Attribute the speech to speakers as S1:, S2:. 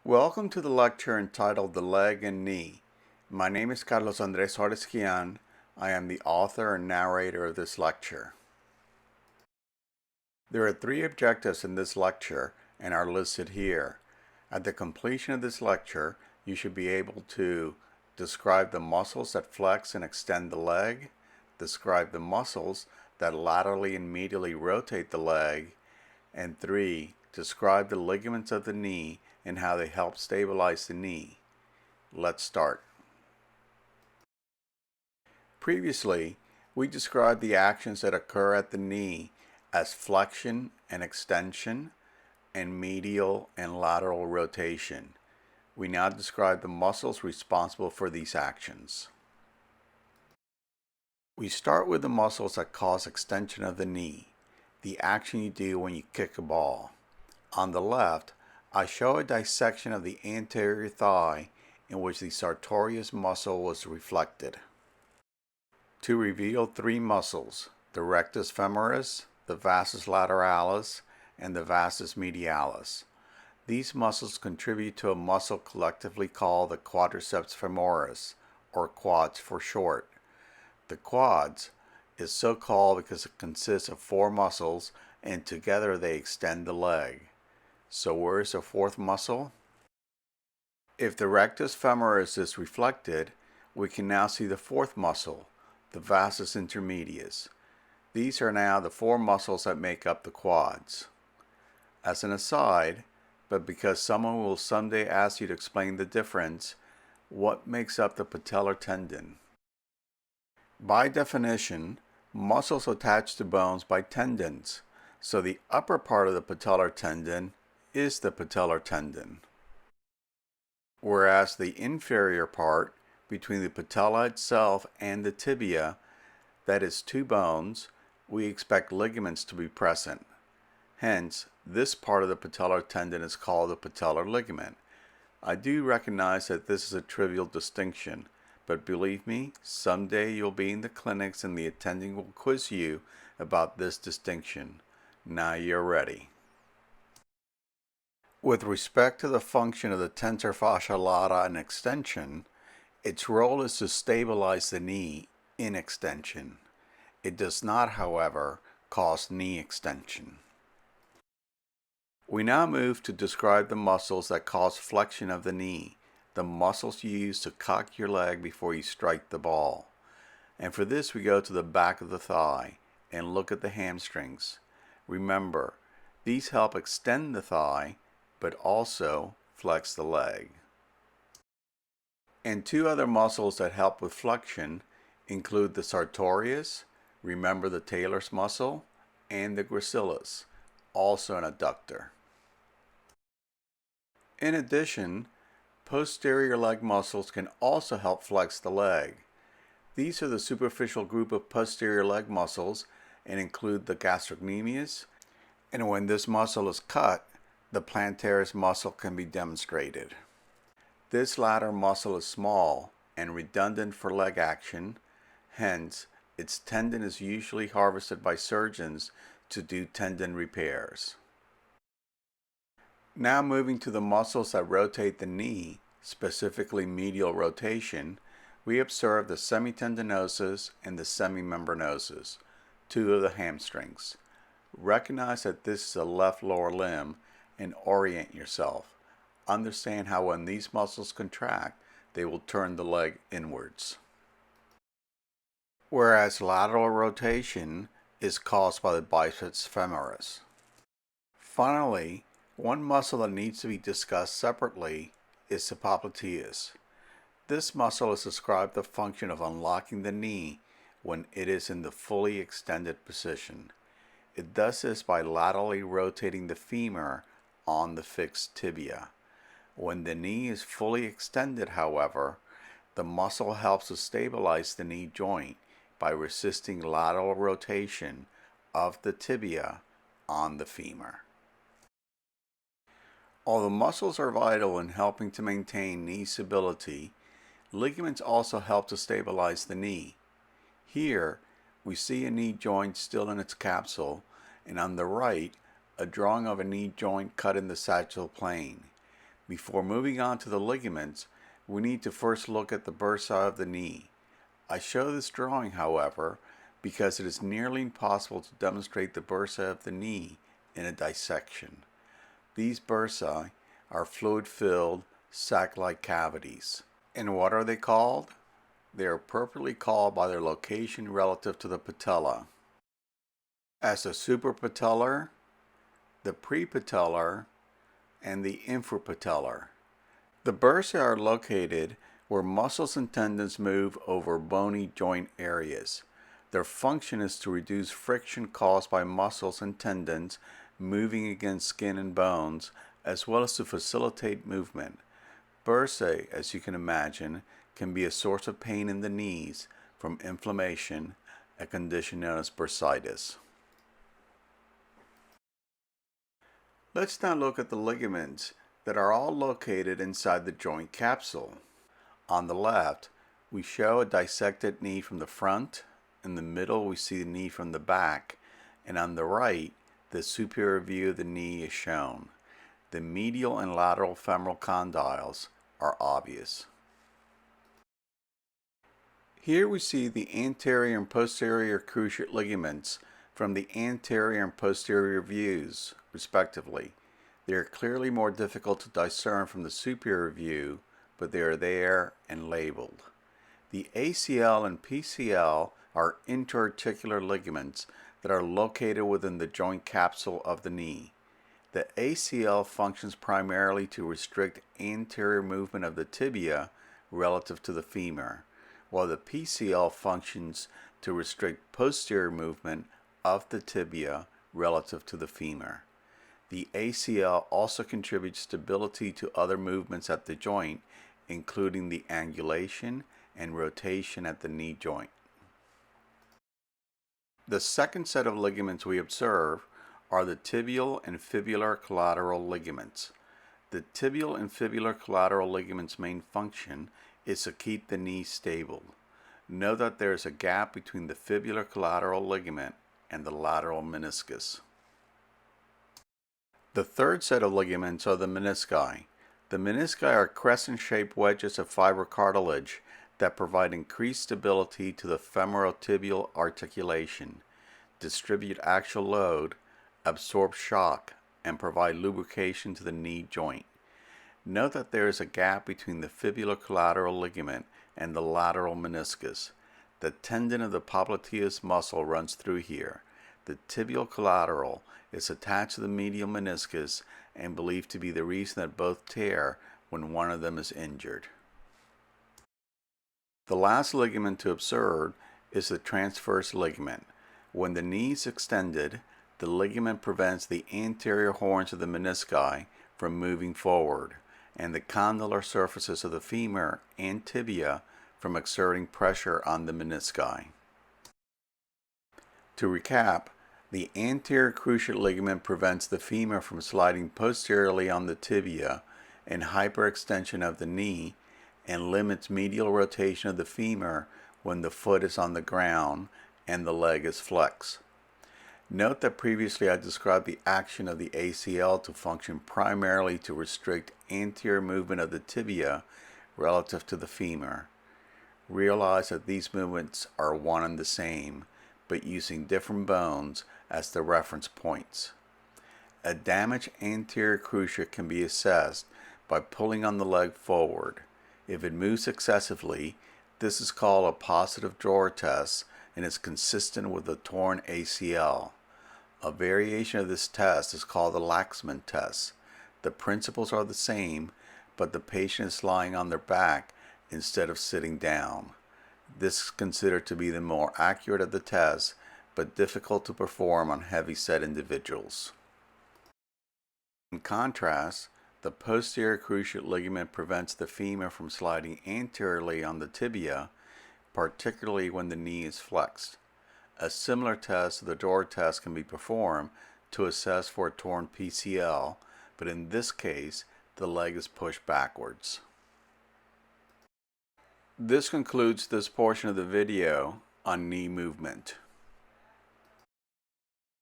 S1: Welcome to the lecture entitled The Leg and Knee. My name is Carlos Andres Suarez-Quian. I am the author and narrator of this lecture. There are three objectives in this lecture and are listed here. At the completion of this lecture, you should be able to describe the muscles that flex and extend the leg, describe the muscles that laterally and medially rotate the leg, and 3. Describe the ligaments of the knee and how they help stabilize the knee. Let's start. Previously, we described the actions that occur at the knee as flexion and extension and medial and lateral rotation. We now describe the muscles responsible for these actions. We start with the muscles that cause extension of the knee, the action you do when you kick a ball. On the left, I show a dissection of the anterior thigh in which the sartorius muscle was reflected. To reveal three muscles, the rectus femoris, the vastus lateralis, and the vastus medialis. These muscles contribute to a muscle collectively called the quadriceps femoris, or quads for short. The quads is so called because it consists of four muscles and together they extend the leg. So where is the fourth muscle? If the rectus femoris is reflected, we can now see the fourth muscle, the vastus intermedius. These are now the four muscles that make up the quads. As an aside, but because someone will someday ask you to explain the difference, what makes up the patellar tendon? By definition, muscles attach to bones by tendons, so the upper part of the patellar tendon is the patellar tendon, whereas the inferior part between the patella itself and the tibia, that is two bones, we expect ligaments to be present. Hence, this part of the patellar tendon is called the patellar ligament. I do recognize that this is a trivial distinction, but believe me, someday you'll be in the clinics and the attending will quiz you about this distinction. Now you're ready. With respect to the function of the tensor fascia lata in extension, its role is to stabilize the knee in extension. It does not, however, cause knee extension. We now move to describe the muscles that cause flexion of the knee, the muscles you use to cock your leg before you strike the ball. And for this we go to the back of the thigh and look at the hamstrings. Remember, these help extend the thigh, but also flex the leg. And two other muscles that help with flexion include the sartorius, remember the talar's muscle, and the gracilis, also an adductor. In addition, posterior leg muscles can also help flex the leg. These are the superficial group of posterior leg muscles and include the gastrocnemius, and when this muscle is cut, the plantaris muscle can be demonstrated. This latter muscle is small and redundant for leg action, hence its tendon is usually harvested by surgeons to do tendon repairs. Now moving to the muscles that rotate the knee, specifically medial rotation, we observe the semitendinosus and the semimembranosus, two of the hamstrings. Recognize that this is a left lower limb and orient yourself. Understand how when these muscles contract, they will turn the leg inwards. Whereas lateral rotation is caused by the biceps femoris. Finally, one muscle that needs to be discussed separately is the popliteus. This muscle is described the function of unlocking the knee when it is in the fully extended position. It does this by laterally rotating the femur on the fixed tibia. When the knee is fully extended, however, the muscle helps to stabilize the knee joint by resisting lateral rotation of the tibia on the femur. Although muscles are vital in helping to maintain knee stability, ligaments also help to stabilize the knee. Here, we see a knee joint still in its capsule, and on the right, a drawing of a knee joint cut in the sagittal plane. Before moving on to the ligaments, we need to first look at the bursa of the knee. I show this drawing, however, because it is nearly impossible to demonstrate the bursa of the knee in a dissection. These bursae are fluid-filled, sac-like cavities. And what are they called? They are appropriately called by their location relative to the patella, as the suprapatellar, the prepatellar, and the infrapatellar. The bursae are located where muscles and tendons move over bony joint areas. Their function is to reduce friction caused by muscles and tendons moving against skin and bones, as well as to facilitate movement. Bursae, as you can imagine, can be a source of pain in the knees from inflammation, a condition known as bursitis. Let's now look at the ligaments that are all located inside the joint capsule. On the left, we show a dissected knee from the front. In the middle, we see the knee from the back. And on the right, the superior view of the knee is shown. The medial and lateral femoral condyles are obvious. Here we see the anterior and posterior cruciate ligaments from the anterior and posterior views, respectively. They are clearly more difficult to discern from the superior view, but they are there and labeled. The ACL and PCL are interarticular ligaments that are located within the joint capsule of the knee. The ACL functions primarily to restrict anterior movement of the tibia relative to the femur, while the PCL functions to restrict posterior movement of the tibia relative to the femur. The ACL also contributes stability to other movements at the joint, including the angulation and rotation at the knee joint. The second set of ligaments we observe are the tibial and fibular collateral ligaments. The tibial and fibular collateral ligaments' main function is to keep the knee stable. Note that there is a gap between the fibular collateral ligament and the lateral meniscus. The third set of ligaments are the menisci. The menisci are crescent-shaped wedges of fibrocartilage that provide increased stability to the femorotibial articulation, distribute axial load, absorb shock, and provide lubrication to the knee joint. Note that there is a gap between the fibular collateral ligament and the lateral meniscus. The tendon of the popliteus muscle runs through here. The tibial collateral is attached to the medial meniscus and believed to be the reason that both tear when one of them is injured. The last ligament to observe is the transverse ligament. When the knee is extended, the ligament prevents the anterior horns of the menisci from moving forward, and the condylar surfaces of the femur and tibia from exerting pressure on the menisci. To recap, the anterior cruciate ligament prevents the femur from sliding posteriorly on the tibia and hyperextension of the knee, and limits medial rotation of the femur when the foot is on the ground and the leg is flexed. Note that previously I described the action of the ACL to function primarily to restrict anterior movement of the tibia relative to the femur. Realize that these movements are one and the same, but using different bones as the reference points. A damaged anterior cruciate can be assessed by pulling on the leg forward. If it moves excessively, this is called a positive drawer test and is consistent with a torn ACL. A variation of this test is called the Laxman test. The principles are the same, but the patient is lying on their back instead of sitting down. This is considered to be the more accurate of the tests, but difficult to perform on heavy-set individuals. In contrast, the posterior cruciate ligament prevents the femur from sliding anteriorly on the tibia, particularly when the knee is flexed. A similar test to the drawer test can be performed to assess for a torn PCL, but in this case, the leg is pushed backwards. This concludes this portion of the video on knee movement.